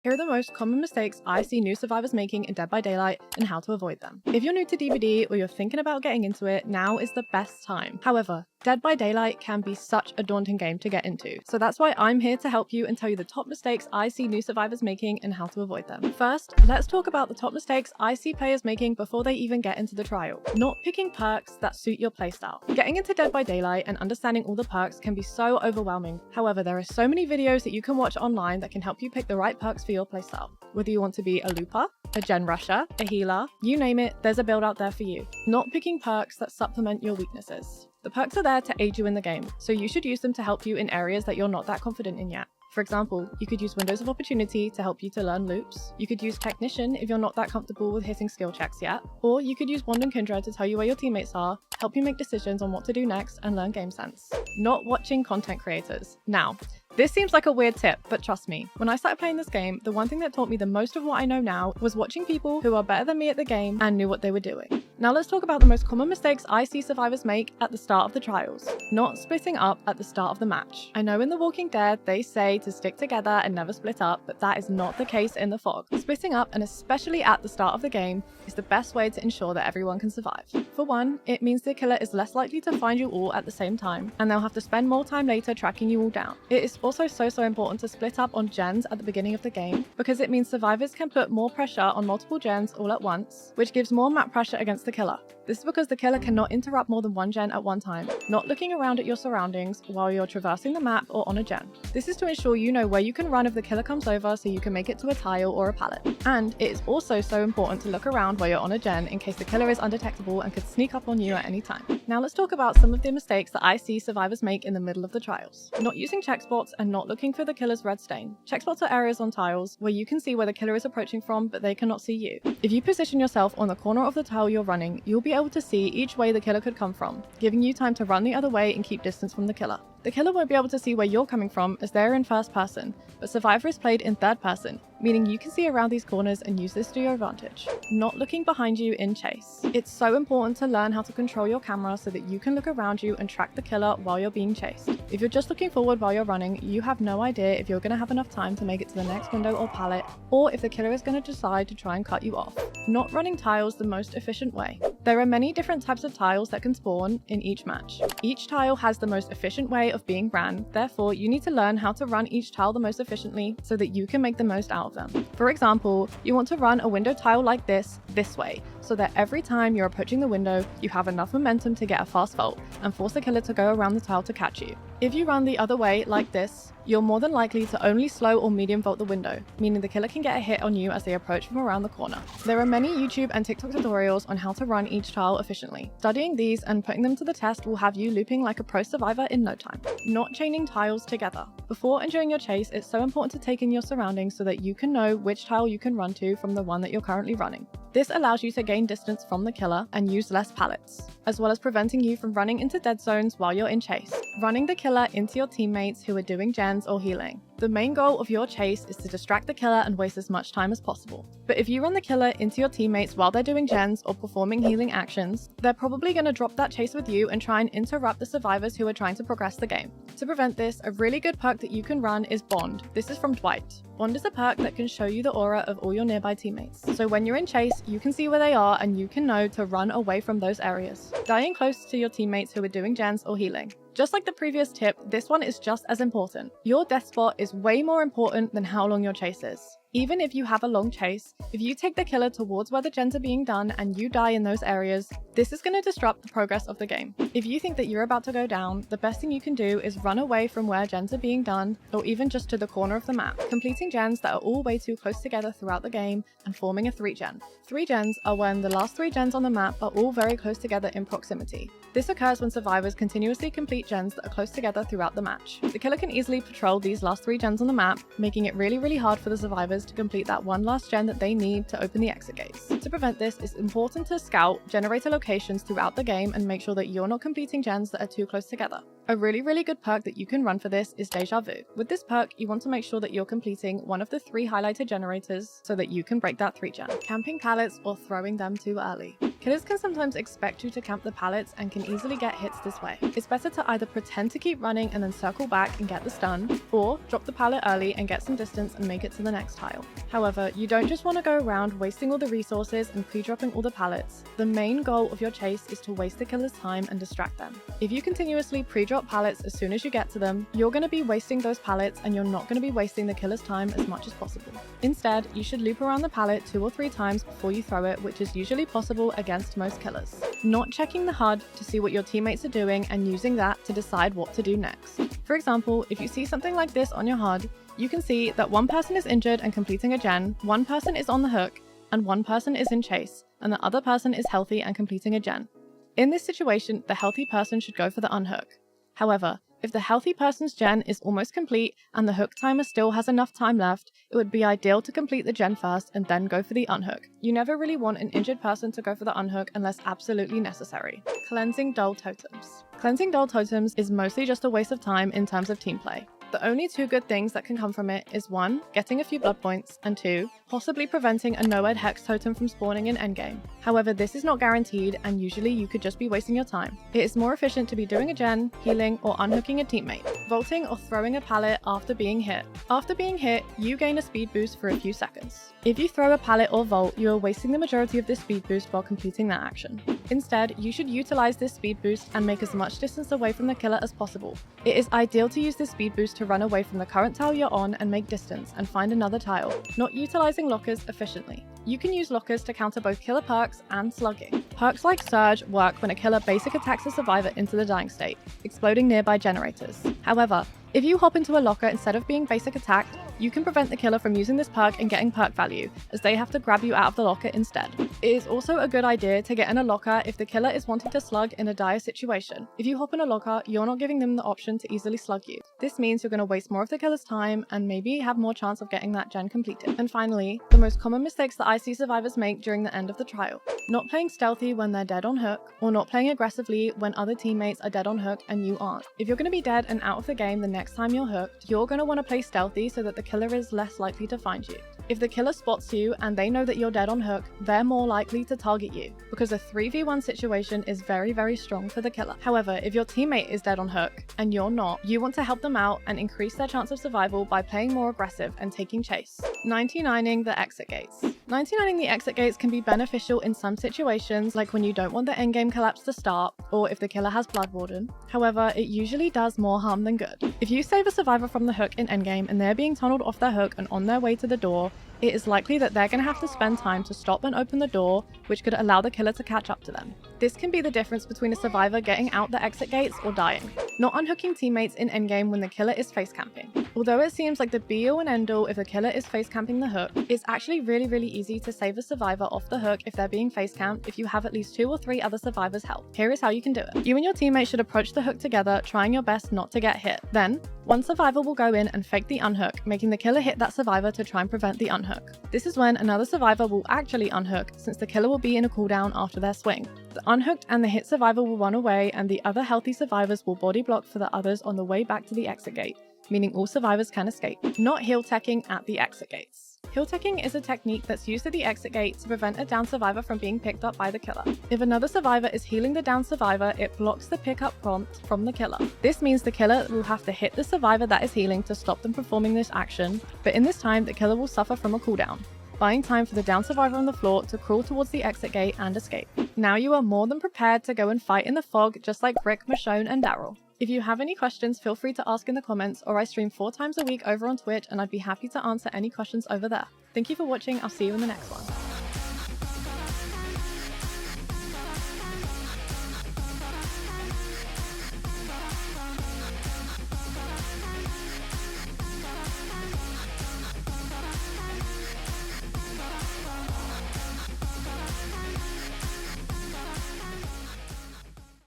Here are the most common mistakes I see new survivors making in Dead by Daylight and how to avoid them. If you're new to DBD or you're thinking about getting into it, now is the best time. However, Dead by Daylight can be such a daunting game to get into, so that's why I'm here to help you and tell you the top mistakes I see new survivors making and how to avoid them. First, let's talk about the top mistakes I see players making before they even get into the trial. Not picking perks that suit your playstyle. Getting into Dead by Daylight and understanding all the perks can be so overwhelming. However, there are so many videos that you can watch online that can help you pick the right perks for your playstyle. Whether you want to be a looper, a gen rusher, a healer, you name it, there's a build out there for you. Not picking perks that supplement your weaknesses. The perks are there to aid you in the game, so you should use them to help you in areas that you're not that confident in yet. For example, you could use Windows of Opportunity to help you to learn loops, you could use Technician if you're not that comfortable with hitting skill checks yet, or you could use Wand and Kindred to tell you where your teammates are, help you make decisions on what to do next, and learn game sense. Not watching content creators. Now, this seems like a weird tip, but trust me, when I started playing this game, the one thing that taught me the most of what I know now was watching people who are better than me at the game and knew what they were doing. Now let's talk about the most common mistakes I see survivors make at the start of the trials. Not splitting up at the start of the match. I know in The Walking Dead they say to stick together and never split up, but that is not the case in the fog. Splitting up, and especially at the start of the game, is the best way to ensure that everyone can survive. For one, it means the killer is less likely to find you all at the same time, and they'll have to spend more time later tracking you all down. It is also so important to split up on gens at the beginning of the game, because it means survivors can put more pressure on multiple gens all at once, which gives more map pressure against the killer. This is because the killer cannot interrupt more than one gen at one time, not looking around at your surroundings while you're traversing the map or on a gen. This is to ensure you know where you can run if the killer comes over so you can make it to a tile or a pallet. And it is also so important to look around while you're on a gen in case the killer is undetectable and could sneak up on you at any time. Now let's talk about some of the mistakes that I see survivors make in the middle of the trials. Not using check spots and not looking for the killer's red stain. Check spots are areas on tiles where you can see where the killer is approaching from, but they cannot see you. If you position yourself on the corner of the tile you're running, you'll be able to see each way the killer could come from, giving you time to run the other way and keep distance from the killer. The killer won't be able to see where you're coming from as they're in first person, but Survivor is played in third person, meaning you can see around these corners and use this to your advantage. Not looking behind you in chase. It's so important to learn how to control your camera so that you can look around you and track the killer while you're being chased. If you're just looking forward while you're running, you have no idea if you're going to have enough time to make it to the next window or pallet, or if the killer is going to decide to try and cut you off. Not running tiles the most efficient way. There are many different types of tiles that can spawn in each match. Each tile has the most efficient way of being ran, therefore you need to learn how to run each tile the most efficiently so that you can make the most out of them. For example, you want to run a window tile like this way, so that every time you're approaching the window, you have enough momentum to get a fast vault and force the killer to go around the tile to catch you. If you run the other way, like this, you're more than likely to only slow or medium vault the window, meaning the killer can get a hit on you as they approach from around the corner. There are many YouTube and TikTok tutorials on how to run each tile efficiently. Studying these and putting them to the test will have you looping like a pro survivor in no time. Not chaining tiles together. Before and during your chase, it's so important to take in your surroundings so that you can know which tile you can run to from the one that you're currently running. This allows you to gain distance from the killer and use less pallets, as well as preventing you from running into dead zones while you're in chase. Running the killer into your teammates who are doing gens or healing. The main goal of your chase is to distract the killer and waste as much time as possible. But if you run the killer into your teammates while they're doing gens or performing healing actions, they're probably going to drop that chase with you and try and interrupt the survivors who are trying to progress the game. To prevent this, a really good perk that you can run is Bond. This is from Dwight. Bond is a perk that can show you the aura of all your nearby teammates. So when you're in chase, you can see where they are and you can know to run away from those areas. Dying close to your teammates who are doing gens or healing. Just like the previous tip, this one is just as important. Your death spot is way more important than how long your chase is. Even if you have a long chase, if you take the killer towards where the gens are being done and you die in those areas, this is going to disrupt the progress of the game. If you think that you're about to go down, the best thing you can do is run away from where gens are being done, or even just to the corner of the map, completing gens that are all way too close together throughout the game and forming a 3-gen. 3-gens are when the last 3 gens on the map are all very close together in proximity. This occurs when survivors continuously complete gens that are close together throughout the match. The killer can easily patrol these last 3 gens on the map, making it really hard for the survivors to complete that one last gen that they need to open the exit gates. To prevent this, it's important to scout generator locations throughout the game and make sure that you're not completing gens that are too close together. A really good perk that you can run for this is Deja Vu. With this perk, you want to make sure that you're completing one of the 3 highlighted generators so that you can break that 3 gen. Camping pallets or throwing them too early. Killers can sometimes expect you to camp the pallets and can easily get hits this way. It's better to either pretend to keep running and then circle back and get the stun, or drop the pallet early and get some distance and make it to the next tile. However, you don't just want to go around wasting all the resources and pre-dropping all the pallets. The main goal of your chase is to waste the killer's time and distract them. If you continuously pre-drop pallets as soon as you get to them, you're going to be wasting those pallets and you're not going to be wasting the killer's time as much as possible. Instead, you should loop around the pallet 2 or 3 times before you throw it, which is usually possible against most killers. Not checking the HUD to see what your teammates are doing and using that to decide what to do next. For example, if you see something like this on your HUD, you can see that 1 person is injured and completing a gen, 1 person is on the hook, and 1 person is in chase, and the other person is healthy and completing a gen. In this situation, the healthy person should go for the unhook. However, if the healthy person's gen is almost complete and the hook timer still has enough time left, it would be ideal to complete the gen first and then go for the unhook. You never really want an injured person to go for the unhook unless absolutely necessary. Cleansing dull totems. Cleansing dull totems is mostly just a waste of time in terms of team play. The only 2 good things that can come from it is 1, getting a few blood points, and 2, possibly preventing a no-ed hex totem from spawning in endgame. However, this is not guaranteed and usually you could just be wasting your time. It is more efficient to be doing a gen, healing, or unhooking a teammate. Vaulting or throwing a pallet after being hit. After being hit, you gain a speed boost for a few seconds. If you throw a pallet or vault, you are wasting the majority of this speed boost while completing that action. Instead, you should utilize this speed boost and make as much distance away from the killer as possible. It is ideal to use this speed boost to run away from the current tile you're on and make distance and find another tile, not utilizing lockers efficiently. You can use lockers to counter both killer perks and slugging. Perks like Surge work when a killer basic attacks a survivor into the dying state, exploding nearby generators. However, if you hop into a locker instead of being basic attacked, you can prevent the killer from using this perk and getting perk value, as they have to grab you out of the locker instead. It is also a good idea to get in a locker if the killer is wanting to slug in a dire situation. If you hop in a locker, you're not giving them the option to easily slug you. This means you're going to waste more of the killer's time and maybe have more chance of getting that gen completed. And finally, the most common mistakes that I see survivors make during the end of the trial. Not playing stealthy when they're dead on hook, or not playing aggressively when other teammates are dead on hook and you aren't. If you're going to be dead and out of the game the next time you're hooked, you're going to want to play stealthy so that the killer is less likely to find you. If the killer spots you and they know that you're dead on hook, they're more likely to target you, because a 3v1 situation is very strong for the killer. However, if your teammate is dead on hook and you're not, you want to help them out and increase their chance of survival by playing more aggressive and taking chase. 99ing the exit gates. 99ing the exit gates can be beneficial in some situations, like when you don't want the endgame collapse to start, or if the killer has Blood Warden. However, it usually does more harm than good. If you save a survivor from the hook in endgame and they're being tunneled off their hook and on their way to the door, it is likely that they're going to have to spend time to stop and open the door, which could allow the killer to catch up to them. This can be the difference between a survivor getting out the exit gates or dying. Not unhooking teammates in endgame when the killer is face camping. Although it seems like the be-all and end-all if the killer is face camping the hook, it's actually really easy to save a survivor off the hook if they're being face camped if you have at least 2 or 3 other survivors help. Here is how you can do it. You and your teammate should approach the hook together, trying your best not to get hit. Then, one survivor will go in and fake the unhook, making the killer hit that survivor to try and prevent the unhook. This is when another survivor will actually unhook, since the killer will be in a cooldown after their swing. The unhooked and the hit survivor will run away, and the other healthy survivors will body block for the others on the way back to the exit gate, meaning all survivors can escape. Not heel teching at the exit gates. Heel teching is a technique that's used at the exit gate to prevent a down survivor from being picked up by the killer. If another survivor is healing the down survivor, it blocks the pickup prompt from the killer. This means the killer will have to hit the survivor that is healing to stop them performing this action, but in this time the killer will suffer from a cooldown, buying time for the down survivor on the floor to crawl towards the exit gate and escape. Now you are more than prepared to go and fight in the fog just like Rick, Michonne, and Daryl. If you have any questions, feel free to ask in the comments, or I stream 4 times a week over on Twitch and I'd be happy to answer any questions over there. Thank you for watching, I'll see you in the next one.